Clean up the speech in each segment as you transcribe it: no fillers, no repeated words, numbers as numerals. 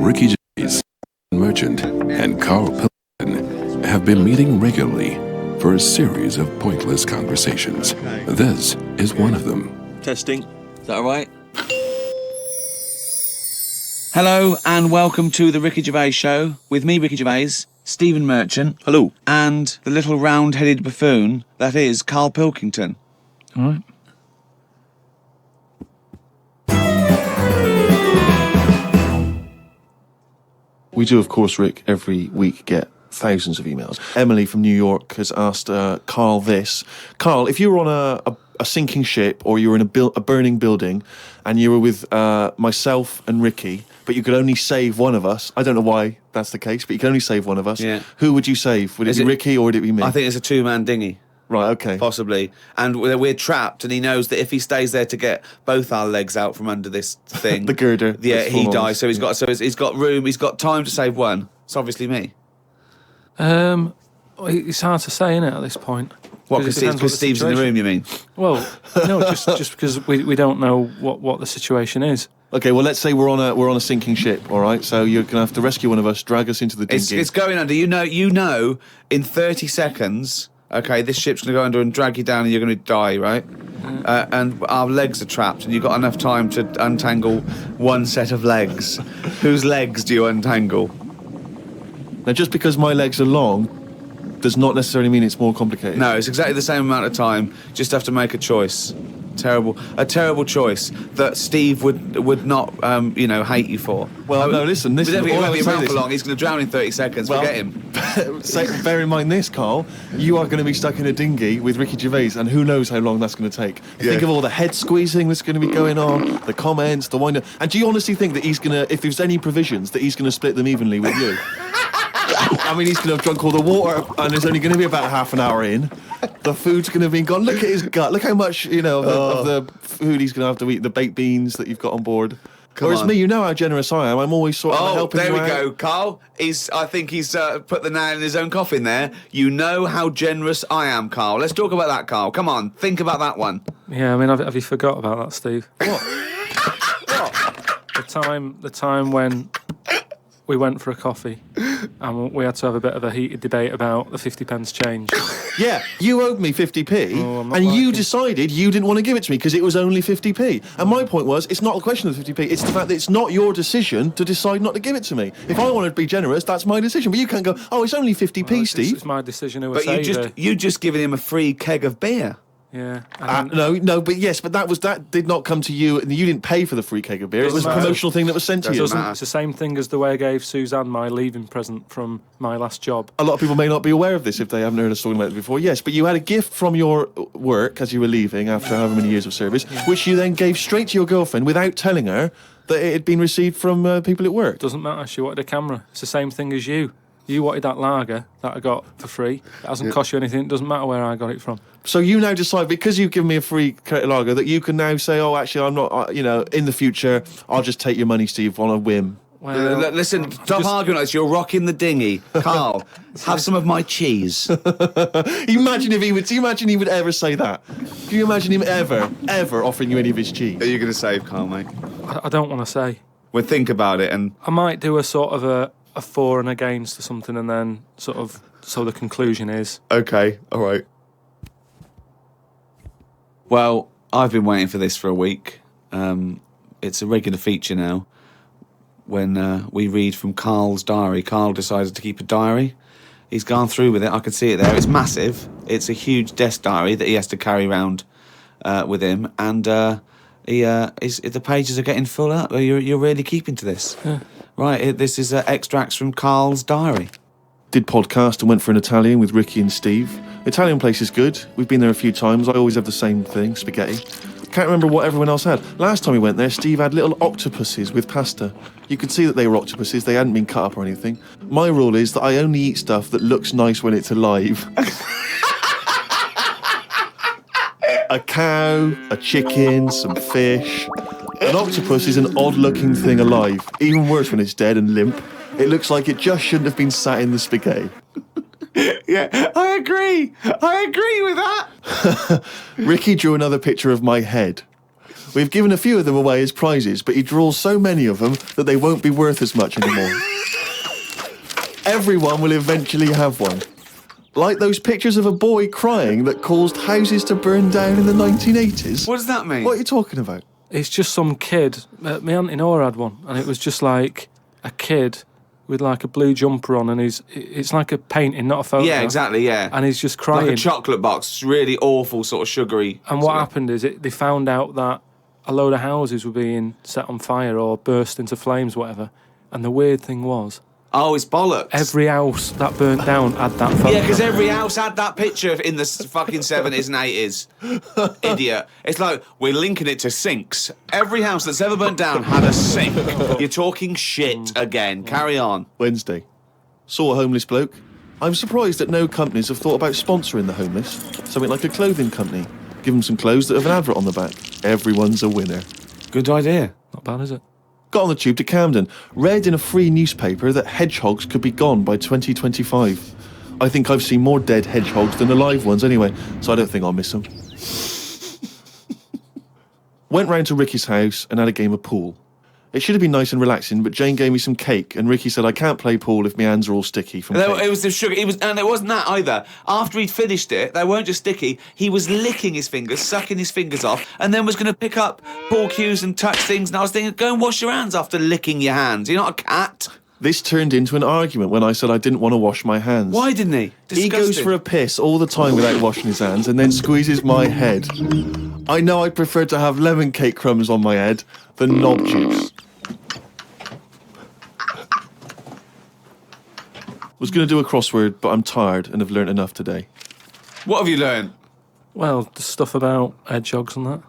Ricky Gervais, Merchant, and Carl Pilkington have been meeting regularly for a series of pointless conversations. This is one of them. Testing. Is that all right? Hello and welcome to the Ricky Gervais Show with me, Ricky Gervais, Stephen Merchant. Hello. And the little round-headed buffoon that is Carl Pilkington. All right. We do, of course, Rick, every week get thousands of emails. Emily from New York has asked Carl this. Carl, if you were on a sinking ship or you were in a burning building and you were with myself and Ricky, but you could only save one of us, I don't know why that's the case, but you can only save one of us, who would you save? Would it be Ricky or would it be me? I think it's a two-man dinghy. Right, okay. Possibly. And we're trapped, and he knows that if he stays there to get both our legs out from under this thing... the girder. Yeah, he dies. So he's got room, he's got time to save one. It's obviously me. It's hard to say, isn't it, at this point? What, because Steve's in the room, you mean? Well, no, just because we don't know what the situation is. Okay, well, let's say we're on a sinking ship, all right? So you're going to have to rescue one of us, drag us into the dinghy. It's going under. You know, in 30 seconds... Okay, this ship's going to go under and drag you down and you're going to die, right? And our legs are trapped and you've got enough time to untangle one set of legs. Whose legs do you untangle? Now, just because my legs are long does not necessarily mean it's more complicated. No, it's exactly the same amount of time. Just have to make a choice. A terrible choice that Steve would not, hate you for. Well, no, listen. He won't be around for long. He's going to drown in 30 seconds. Forget him. Bear in mind this, Carl. You are going to be stuck in a dinghy with Ricky Gervais, and who knows how long that's going to take. Think of all the head squeezing that's going to be going on, the comments, the wind. And do you honestly think that he's going to, if there's any provisions, that he's going to split them evenly with you? I mean, he's going to have drunk all the water, and there's only going to be about half an hour in. The food's going to be gone. Look at his gut. Look how much, of the food he's going to have to eat, the baked beans that you've got on board. Whereas me, you know how generous I am. I'm always sort of helping you out. Oh, there we go, Carl. I think he's put the nail in his own coffin there. You know how generous I am, Carl. Let's talk about that, Carl. Come on, think about that one. Yeah, I mean, have you forgot about that, Steve? What? The time when we went for a coffee and we had to have a bit of a heated debate about the 50p change. Yeah, you owed me 50p, and you decided you didn't want to give it to me because it was only 50p. And my point was, it's not a question of 50p, it's the fact that it's not your decision to decide not to give it to me. If I want to be generous, that's my decision. But you can't go, oh, it's only 50p, Steve. It's my decision who But you just given him a free keg of beer. Yeah. But that did not come to you, and you didn't pay for the free keg of beer. It was a promotional thing that was sent to you. It's the same thing as the way I gave Suzanne my leaving present from my last job. A lot of people may not be aware of this if they haven't heard us talking about it before. Yes, but you had a gift from your work as you were leaving after however many years of service, which you then gave straight to your girlfriend without telling her that it had been received from people at work. Doesn't matter. She wanted a camera. It's the same thing as you. You wanted that lager that I got for free. It hasn't cost you anything. It doesn't matter where I got it from. So you now decide, because you've given me a free lager, that you can now say, oh, actually, I'm not, in the future, I'll just take your money, Steve, on a whim. Well, listen, stop arguing like this. You're rocking the dinghy. Carl, have some of my cheese. Imagine if he would ever say that. Can you imagine him ever offering you any of his cheese? Are you going to save, Carl, mate? I don't want to say. Well, think about it and... I might do a sort of a for and against or something, and then so the conclusion is... Okay, all right. Well, I've been waiting for this for a week. It's a regular feature now. When we read from Carl's diary. Carl decided to keep a diary. He's gone through with it. I can see it there. It's massive. It's a huge desk diary that he has to carry around with him. And the pages are getting full up. You're really keeping to this. Yeah. Right, this is extracts from Carl's diary. Did podcast and went for an Italian with Ricky and Steve. Italian place is good. We've been there a few times. I always have the same thing, spaghetti. Can't remember what everyone else had. Last time we went there, Steve had little octopuses with pasta. You could see that they were octopuses. They hadn't been cut up or anything. My rule is that I only eat stuff that looks nice when it's alive. A cow, a chicken, some fish. An octopus is an odd-looking thing alive. Even worse when it's dead and limp. It looks like it just shouldn't have been sat in the spaghetti. Yeah, I agree with that. Ricky drew another picture of my head. We've given a few of them away as prizes, but he draws so many of them that they won't be worth as much anymore. Everyone will eventually have one. Like those pictures of a boy crying that caused houses to burn down in the 1980s. What does that mean? What are you talking about? It's just some kid. My auntie Nora had one, and it was just like a kid with like a blue jumper on, and it's like a painting, not a photo. Yeah, exactly, yeah. And he's just crying. Like a chocolate box, really awful, sort of sugary. And what happened is they found out that a load of houses were being set on fire or burst into flames, whatever. And the weird thing was, oh, it's bollocks. every house that burnt down had that photo. Yeah, because every house had that picture in the fucking 70s and 80s. Idiot. It's like, we're linking it to sinks. Every house that's ever burnt down had a sink. You're talking shit again. Carry on. Wednesday. Saw a homeless bloke. I'm surprised that no companies have thought about sponsoring the homeless. Something like a clothing company. Give them some clothes that have an advert on the back. Everyone's a winner. Good idea. Not bad, is it? Got on the tube to Camden. Read in a free newspaper that hedgehogs could be gone by 2025. I think I've seen more dead hedgehogs than alive ones anyway, so I don't think I'll miss them. Went round to Ricky's house and had a game of pool. It should have been nice and relaxing, but Jane gave me some cake, and Ricky said I can't play pool if my hands are all sticky from cake. It was the sugar. And it wasn't that either. After he'd finished it, they weren't just sticky. He was licking his fingers, sucking his fingers off, and then was going to pick up pool cues and touch things. And I was thinking, go and wash your hands after licking your hands. You're not a cat. This turned into an argument when I said I didn't want to wash my hands. Why didn't he? Disgusting. He goes for a piss all the time without washing his hands and then squeezes my head. I know I'd prefer to have lemon cake crumbs on my head than knob juice. Was going to do a crossword, but I'm tired and have learnt enough today. What have you learned? Well, the stuff about hedgehogs and that.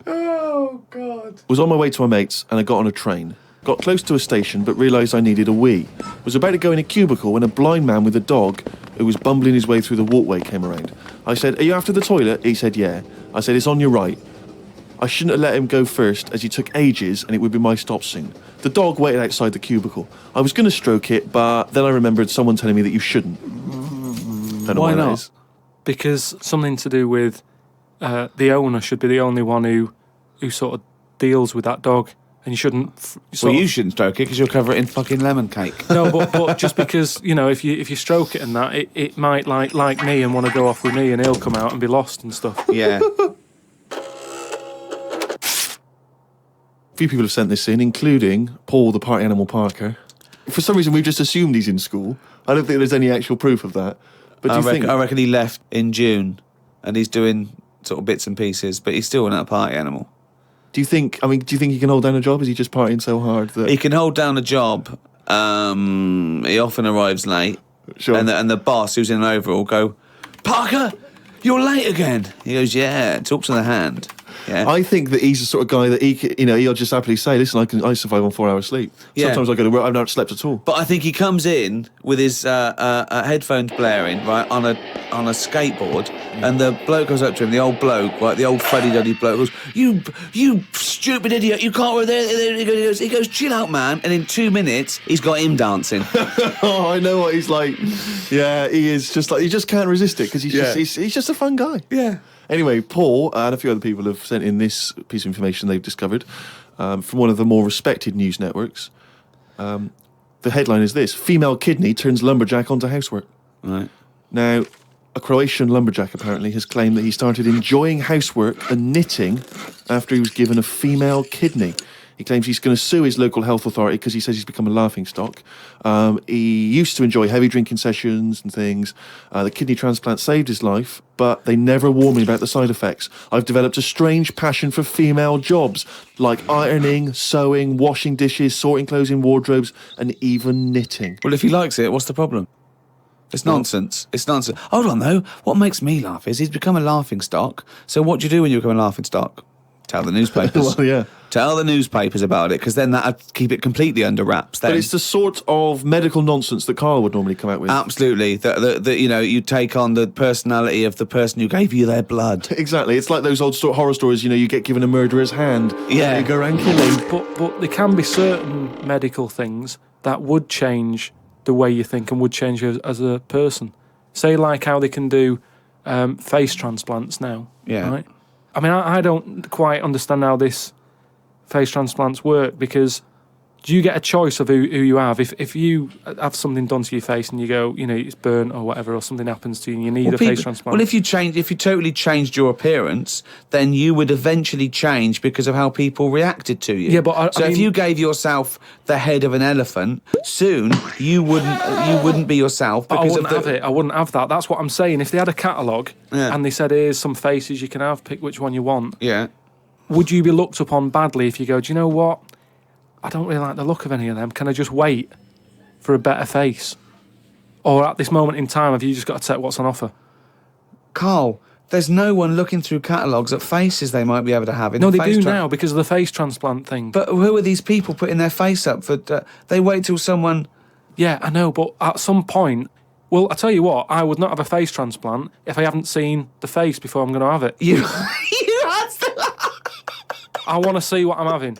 Oh, God. Was on my way to my mates and I got on a train. Got close to a station but realised I needed a wee. Was about to go in a cubicle when a blind man with a dog who was bumbling his way through the walkway came around. I said, "Are you after the toilet?" He said, "Yeah." I said, "It's on your right." I shouldn't have let him go first as he took ages and it would be my stop soon. The dog waited outside the cubicle. I was going to stroke it, but then I remembered someone telling me that you shouldn't. Don't know Why that not? is. Because something to do with the owner should be the only one who sort of deals with that dog, and you shouldn't. Well, you shouldn't stroke it because you'll cover it in fucking lemon cake. No, but just because, you know, if you stroke it and that, it might like me and want to go off with me, and he'll come out and be lost and stuff. Yeah. A few people have sent this in, including Paul, the party animal Parker. For some reason, we've just assumed he's in school. I don't think there's any actual proof of that. But do you think? I reckon he left in June, and he's doing sort of bits and pieces, but he's still not a party animal. Do you think he can hold down a job? Is he just partying so hard that He can hold down a job. He often arrives late. Sure. And the boss, who's in an overall, go, "Parker, you're late again." He goes, "Yeah." Talks to the hand. Yeah. I think that he's the sort of guy that he'll just happily say, "Listen, I survive on 4 hours sleep. Yeah. Sometimes I go to work, I've not slept at all." But I think he comes in with his headphones blaring, right, on a skateboard, and the bloke goes up to him, the old bloke, right, the old fuddy-duddy bloke, goes, You stupid idiot, you can't work there. He goes, "Chill out, man," and in 2 minutes, he's got him dancing. Oh, I know what he's like. Yeah, he is just like, he just can't resist it because he's just a fun guy. Yeah. Anyway, Paul and a few other people have sent in this piece of information they've discovered from one of the more respected news networks. The headline is this: female kidney turns lumberjack onto housework. Right. Now, a Croatian lumberjack apparently has claimed that he started enjoying housework and knitting after he was given a female kidney. He claims he's going to sue his local health authority because he says he's become a laughingstock. He used to enjoy heavy drinking sessions and things. The kidney transplant saved his life, but they never warned me about the side effects. I've developed a strange passion for female jobs, like ironing, sewing, washing dishes, sorting clothes in wardrobes, and even knitting. Well, if he likes it, what's the problem? It's nonsense. It's nonsense. Hold on, though. What makes me laugh is he's become a laughingstock. So what do you do when you become a laughingstock? Tell the newspapers. Well, yeah. Tell the newspapers about it, because then that'd keep it completely under wraps. Then. But it's the sort of medical nonsense that Carl would normally come out with. Absolutely. You take on the personality of the person who gave you their blood. Exactly. It's like those old horror stories, you get given a murderer's hand. Yeah. You go around killing. But there can be certain medical things that would change the way you think and would change you as a person. Say like how they can do face transplants now. Yeah. Right? I mean, I don't quite understand how this face transplants work, because do you get a choice of who you have? If you have something done to your face and you go, it's burnt or whatever, or something happens to you and you need a face transplant. Well, if you totally changed your appearance, then you would eventually change because of how people reacted to you. Yeah, but I mean, if you gave yourself the head of an elephant, soon you wouldn't be yourself. Because I wouldn't have it. I wouldn't have that. That's what I'm saying. If they had a catalogue and they said, here's some faces you can have, pick which one you want. Yeah. Would you be looked upon badly if you go, do you know what? I don't really like the look of any of them. Can I just wait for a better face? Or at this moment in time, have you just got to take what's on offer? Carl, there's no one looking through catalogues at faces they might be able to have. No, they do now because of the face transplant thing. But who are these people putting their face up for? They wait till someone... Yeah, I know, but at some point... Well, I tell you what, I would not have a face transplant if I haven't seen the face before I'm going to have it. You had to... I want to see what I'm having.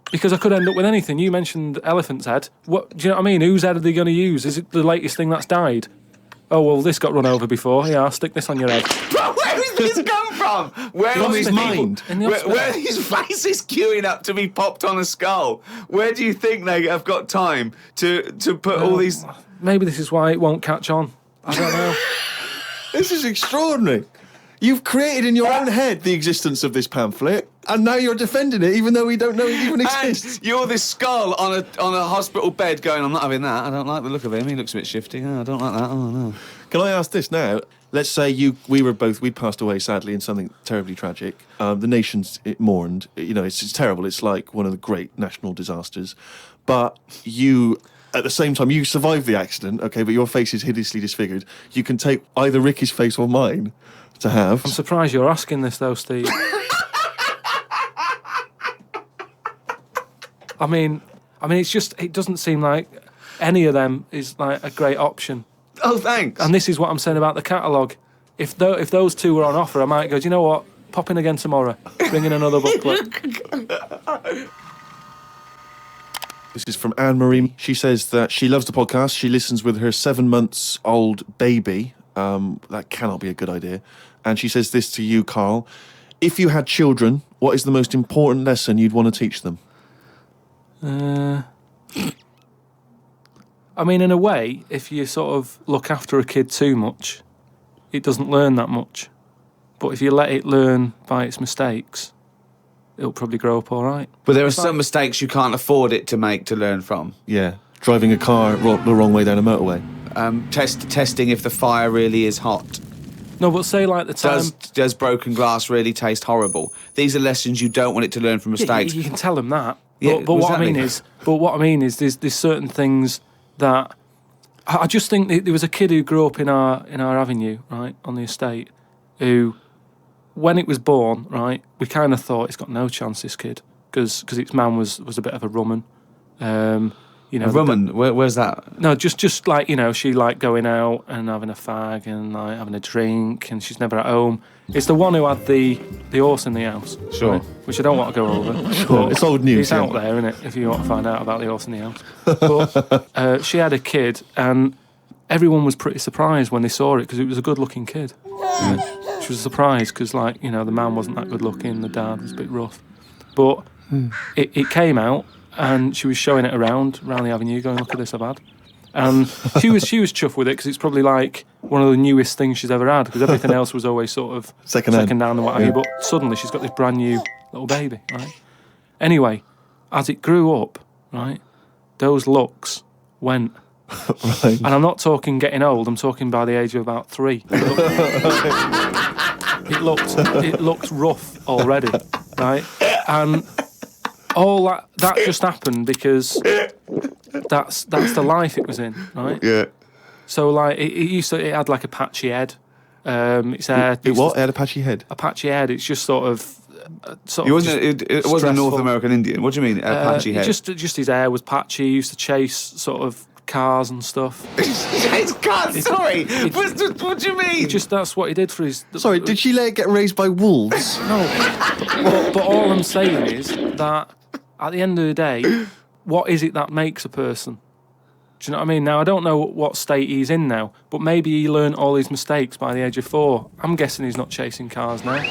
Because I could end up with anything. You mentioned elephant's head. What do you know what I mean? Whose head are they going to use? Is it the latest thing that's died? Oh, well, this got run over before. Yeah, I'll stick this on your head. But where has this come from? Where From are his these mind. people? Where are these faces queuing up to be popped on a skull? Where do you think they have got time to put all these... Maybe this is why it won't catch on. I don't know. This is extraordinary. You've created in your own head the existence of this pamphlet, and now you're defending it, even though we don't know it even exists. And you're this skull on a hospital bed going, I'm not having that. I don't like the look of him. He looks a bit shifty. Oh, I don't like that. Oh, no. Can I ask this now? Let's say we passed away sadly in something terribly tragic. The nation's mourned. It's terrible. It's like one of the great national disasters. But you, at the same time, you survived the accident, okay, but your face is hideously disfigured. You can take either Ricky's face or mine to have. I'm surprised you're asking this, though, Steve. I mean, it's just, it doesn't seem like any of them is like a great option. Oh, thanks. And this is what I'm saying about the catalogue. If those two were on offer, I might go, do you know what? Pop in again tomorrow. Bring in another booklet. This is from Anne-Marie. She says that she loves the podcast. She listens with her 7-month-old baby. That cannot be a good idea. And she says this to you, Carl. If you had children, what is the most important lesson you'd want to teach them? I mean, in a way, if you sort of look after a kid too much, it doesn't learn that much. But if you let it learn by its mistakes, it'll probably grow up all right. But there are some mistakes you can't afford it to make to learn from. Yeah, driving a car the wrong way down a motorway. Testing if the fire really is hot. No, but say like the time... Does broken glass really taste horrible? These are lessons you don't want it to learn from mistakes. Yeah, you can tell them that. Yeah, but what I mean is, there's certain things that I just think there was a kid who grew up in our avenue, right, on the estate, who, when it was born, right, we kind of thought it's got no chance, this kid, because its man was a bit of a rumman. A rumman? Where's that? No, just like, she liked going out and having a fag and like having a drink, and she's never at home. It's the one who had the horse in the house. Sure. Right? Which I don't want to go over. Sure. It's old news. It's out there, isn't it, if you want to find out about the horse in the house. But she had a kid, and everyone was pretty surprised when they saw it, because it was a good-looking kid. Yeah. She was surprised because, like, the man wasn't that good-looking, the dad was a bit rough. But it came out, and she was showing it around the avenue, going, look at this I've had. And she was chuffed with it, because it's probably like one of the newest things she's ever had, because everything else was always sort of second down and what have you. But suddenly she's got this brand new little baby, right? Anyway, as it grew up, right, those looks went. Right. And I'm not talking getting old, I'm talking by the age of about 3. It looked rough already, right? And all that just happened because that's the life it was in, right? Yeah. So like it had like a patchy head. Its hair. It what? It had a patchy head. A patchy head. It's just sort of sort He of wasn't. It wasn't a North stressful. American Indian. What do you mean? Patchy hair. Just his hair was patchy. He used to chase sort of cars and stuff. It's God, sorry. What do you mean? That's what he did for his. Sorry, did she let it get raised by wolves? No, but all I'm saying is that at the end of the day, what is it that makes a person? Do you know what I mean? Now, I don't know what state he's in now, but maybe he learned all his mistakes by the age of 4. I'm guessing he's not chasing cars now,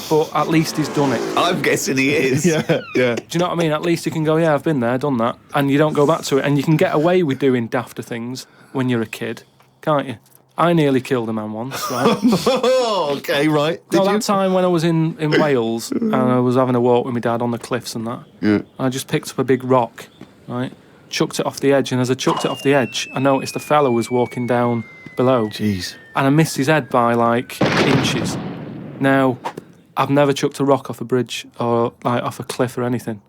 but at least he's done it. I'm guessing he is. Yeah. Do you know what I mean? At least you can go, yeah, I've been there, done that, and you don't go back to it. And you can get away with doing dafter things when you're a kid, can't you? I nearly killed a man once, right? Okay, right. Did That you? time when I was in Wales and I was having a walk with my dad on the cliffs and that, I just picked up a big rock, right? Chucked it off the edge, and as I chucked it off the edge, I noticed a fella was walking down below. Jeez. And I missed his head by like inches. Now, I've never chucked a rock off a bridge or like off a cliff or anything.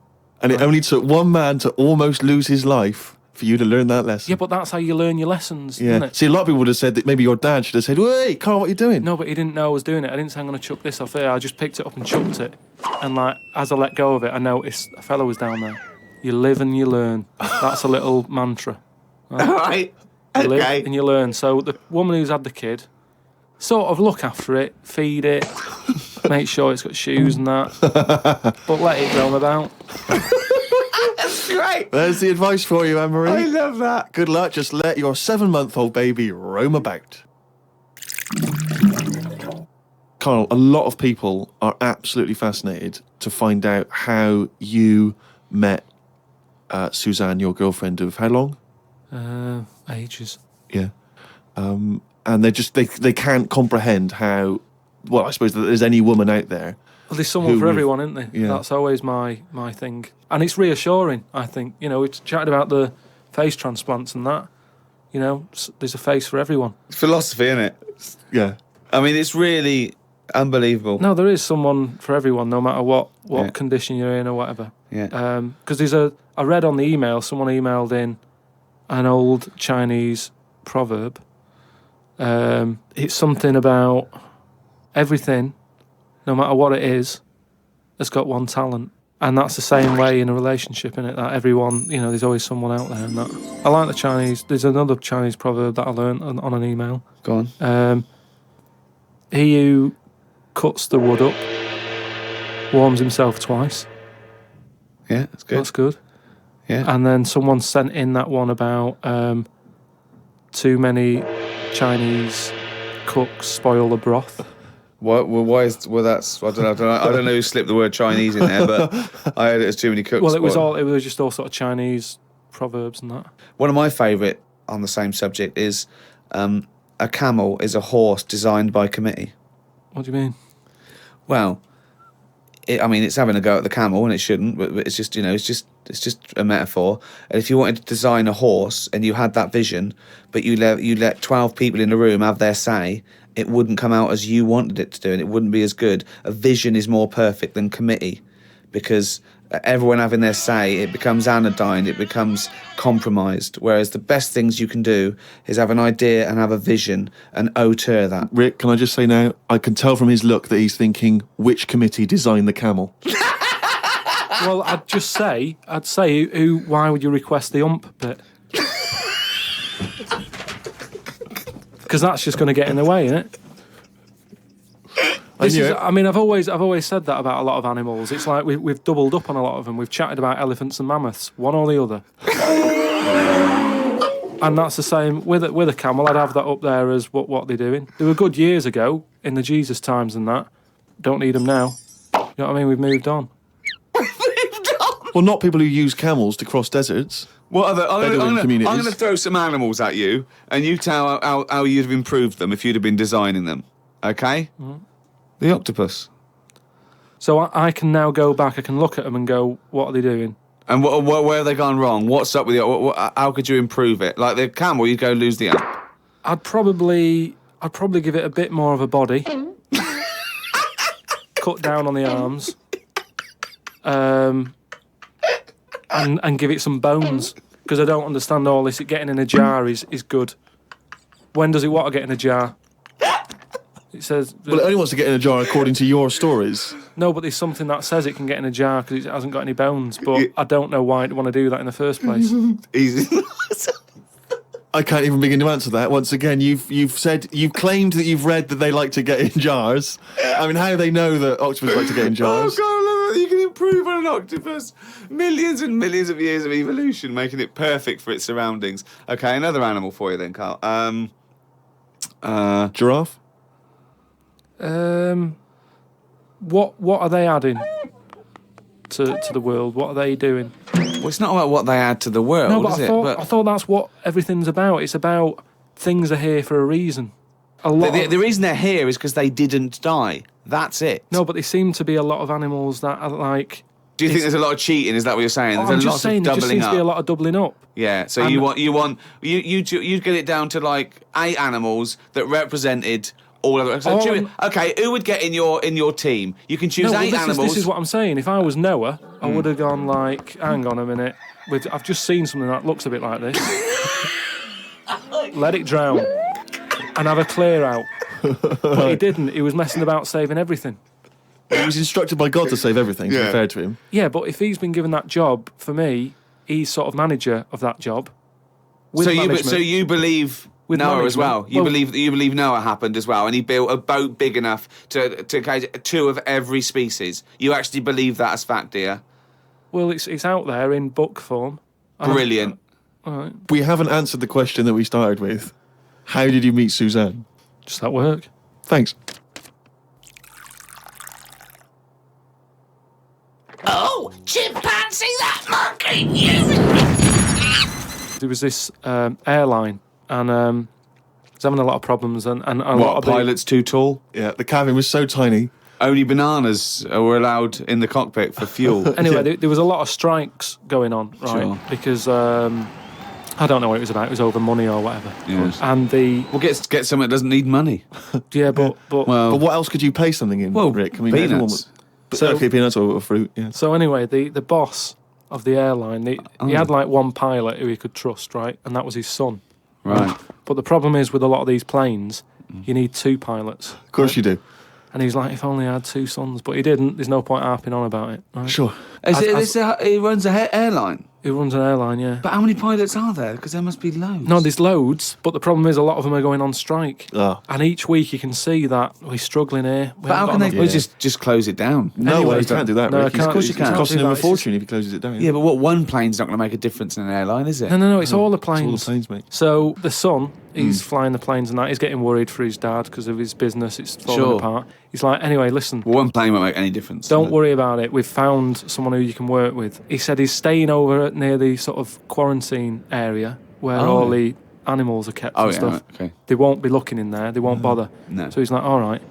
And it only took one man to almost lose his life for you to learn that lesson. Yeah, but that's how you learn your lessons, Yeah. isn't it? See, a lot of people would have said that maybe your dad should have said, "Hey, Carl, what are you doing?" No, but he didn't know I was doing it. I didn't say I'm going to chuck this off here. I just picked it up and chucked it. And like, as I let go of it, I noticed a fella was down there. You live and you learn. That's a little mantra. Right? All right. You live Okay. and you learn. So the woman who's had the kid, sort of look after it, feed it, make sure it's got shoes and that, but let it roam about. That's great. There's the advice for you, Anne-Marie. I love that. Good luck. Just let your 7-month-old baby roam about. Carl, a lot of people are absolutely fascinated to find out how you met Suzanne, your girlfriend of how long? Ages. Yeah. And they can't comprehend how, well, I suppose that there's any woman out there. Well, there's someone Who for would- everyone, isn't there? Yeah. That's always my thing. And it's reassuring, I think. You know, we've chatted about the face transplants and that. You know, there's a face for everyone. It's philosophy, isn't it? Yeah. I mean, it's really unbelievable. No, there is someone for everyone, no matter what Yeah. condition you're in or whatever. Yeah. Because I read on the email, someone emailed in an old Chinese proverb. It's something about everything, no matter what it is, has got one talent. And that's the same way in a relationship, innit? That everyone, you know, there's always someone out there. And that I like the Chinese. There's another Chinese proverb that I learned on an email. Go on. He who cuts the wood up warms himself twice. Yeah, that's good. That's good. Yeah. And then someone sent in that one about too many Chinese cooks spoil the broth. Why is that's I don't know who slipped the word Chinese in there, but I heard it as too many cooks. Well, it was spoil. just all sort of Chinese proverbs and that. One of my favourite on the same subject is a camel is a horse designed by committee. What do you mean? Well, it's having a go at the camel, and it shouldn't. But it's just, it's just a metaphor. And if you wanted to design a horse and you had that vision, but you let 12 people in the room have their say, it wouldn't come out as you wanted it to do, and it wouldn't be as good. A vision is more perfect than committee, because everyone having their say, it becomes anodyne, it becomes compromised. Whereas the best things you can do is have an idea and have a vision and auteur that. Rick, can I just say now, I can tell from his look that he's thinking, which committee designed the camel? Well, I'd say, why would you request the ump bit? Because that's just going to get in the way, isn't it? I've always said that about a lot of animals. It's like we've doubled up on a lot of them. We've chatted about elephants and mammoths, one or the other. And that's the same with a camel. I'd have that up there as what they're doing. They were good years ago in the Jesus times and that. Don't need them now. You know what I mean? We've moved on. Well, not people who use camels to cross deserts. What other? Bedouin communities. I'm going to throw some animals at you, and you tell how you'd have improved them if you'd have been designing them. Okay? Mm-hmm. The octopus. So I can now go back. I can look at them and go, "What are they doing?" And where have they gone wrong? What's up with you? How could you improve it? Like the camel, you go lose the amp. I'd probably give it a bit more of a body. Cut down on the arms. And give it some bones, because I don't understand all this. It getting in a jar is good. When does it want to get in a jar? It says... Well, it only wants to get in a jar according to your stories. No, but there's something that says it can get in a jar because it hasn't got any bones, but I don't know why it'd want to do that in the first place. Easy. I can't even begin to answer that. Once again, you've claimed that you've read that they like to get in jars. I mean, how do they know that octopus like to get in jars? Oh God, you can improve on an octopus. Millions and millions of years of evolution, making it perfect for its surroundings. Okay, another animal for you then, Carl. Giraffe? What are they adding to the world? What are they doing? Well, it's not about what they add to the world, No, but is I thought that's what everything's about. It's about things are here for a reason. The reason they're here is because they didn't die. That's it. No, but there seem to be a lot of animals that are like... Do you think there's a lot of cheating? Is that what you're saying? There's I'm a just lot saying, of there just doubling seems to be a up. lot of doubling up. Yeah, so And- you get it down to like 8 animals that represented all of it. So okay, who would get in your team? You can choose No, well, 8 animals. This is what I'm saying. If I was Noah, I would have gone like, hang on a minute. I've just seen something that looks a bit like this. Let it drown and have a clear out. But he didn't. He was messing about saving everything. He was instructed by God to save everything, to be fair to him. Yeah, but if he's been given that job, for me, he's sort of manager of that job. With management. So you believe With Noah as well? management. You believe Noah happened as well, and he built a boat big enough to catch 2 of every species. You actually believe that as fact, do you? Well, it's out there in book form. Brilliant. All right, We haven't answered the question that we started with. How did you meet Suzanne? just at work. Thanks. Oh, chimpanzee, that monkey, you! There was this airline, and it's having a lot of problems, and a lot of Pilots too tall? Yeah, the cabin was so tiny. Only bananas were allowed in the cockpit for fuel. Anyway, there was a lot of strikes going on, right? Sure. Because I don't know what it was about. It was over money or whatever. Yes. And Well, get something that doesn't need money. but But what else could you pay something in, Well, Rick? I mean, peanuts. everyone was- okay, peanuts or fruit, yeah. so anyway, the boss of the airline, he had like one pilot who he could trust, right? And that was his son. Right. But the problem is with a lot of these planes, you need 2 pilots. Of course you do. And he's like, if only I had 2 sons, but he didn't. There's no point harping on about it. Right? Sure. He runs an airline. He runs an airline, yeah. But how many pilots are there? Because there must be loads. No, there's loads, but the problem is a lot of them are going on strike. Ah. And each week you can see that we're struggling here. But how can they just close it down? No Anyway, way, you can't do that, no, Rick. I can't- Of course you can't. It's costing do him a that. It's just- fortune if he closes it down. Yeah, but what one plane's not going to make a difference in an airline, is it? No, it's all the It's all planes. the planes, mate. So the son, he's flying the planes and that. He's getting worried for his dad because of his business. It's falling Sure. apart. He's like, anyway, listen, Well, one plane won't make any difference. don't worry about it. We've found someone who you can work with. He said he's staying over near the sort of quarantine area where all the animals are kept Oh, and yeah, stuff. right, okay. They won't be looking in there. They won't bother. No. So he's like, all right.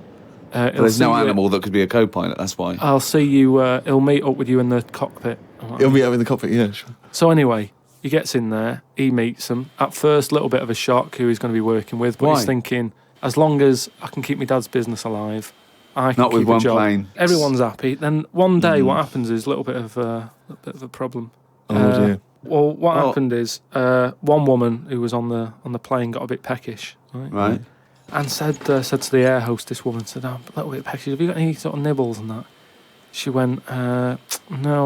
But there's no animal that could be a co-pilot, that's why. I'll see you. He'll meet up with you in the cockpit. I'm like, He'll be out in the cockpit, yeah, sure. So anyway, he gets in there, he meets them. At first, a little bit of a shock who he's going to be working with, but Why? he's thinking, as long as I can keep my dad's business alive, I can Not with keep a one job. plane. Everyone's happy. Then one day, what happens is a little bit of a problem. Oh, dear. Well, what happened is one woman who was on the plane got a bit peckish, right? Right. And said to the air hostess woman, said, "I'm a little bit peckish. Have you got any sort of nibbles and that?" She went, "No,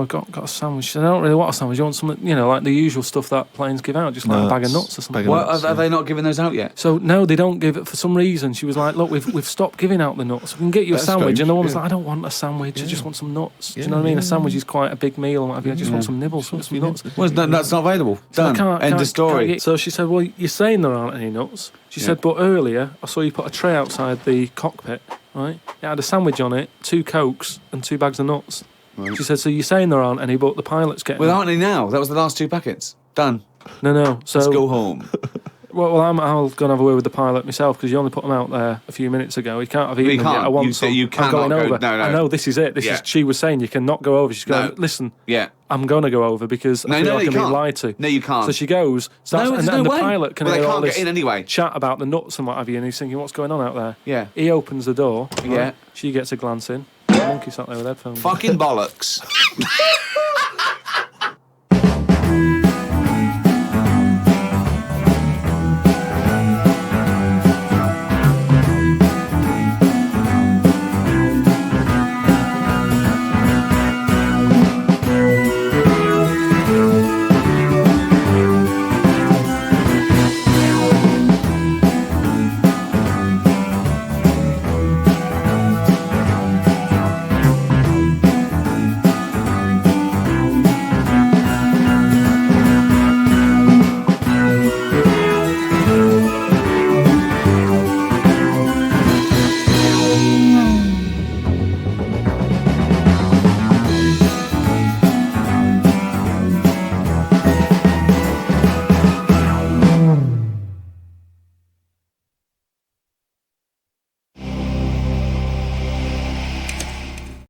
I got a sandwich." She said, "I don't really want a sandwich. You want something, like the usual stuff that planes give out, just like a bag of nuts or something." bag of What, nuts, are they not giving those out yet? So no, they don't give it for some reason. She was like, "Look, we've stopped giving out the nuts. We can get you a That's sandwich." strange, And the woman's yeah. like, "I don't want a sandwich. I just want some nuts." Do you Yeah, know what I mean? yeah, A sandwich is quite a big meal and what have you. I just want some nibbles, some nuts. Well, that's not available. So I Done. End of story. get- So she said, "Well, you're saying there aren't any nuts." She said, "But earlier I saw you put a tray outside the cockpit, right? It had a sandwich on it, 2 Cokes and 2 bags of nuts." She said, "So you're saying there aren't any, but the pilot's getting Well, them." aren't they now? That was the last 2 packets. Done. No. So Let's go home. Well, I'll go and have a word with the pilot myself because you only put them out there a few minutes ago. He can't have eaten You them yet. can't. I want You say some. you I'm cannot going go- over. no. I know this is it. This Yeah. is. She was saying you cannot go over. She's going. No. Listen, Yeah. I'm going to go over because I feel like you I'm being can't. lied to. No, you can't. So she goes. Starts, No, and, there's and no the way. pilot can Well, they hear all can't this get in anyway. chat about the nuts and what have you, and he's thinking, "What's going on out there?" Yeah. He opens the door. right? Yeah. She gets a glance in. The monkey sat there with headphones. Fucking bollocks.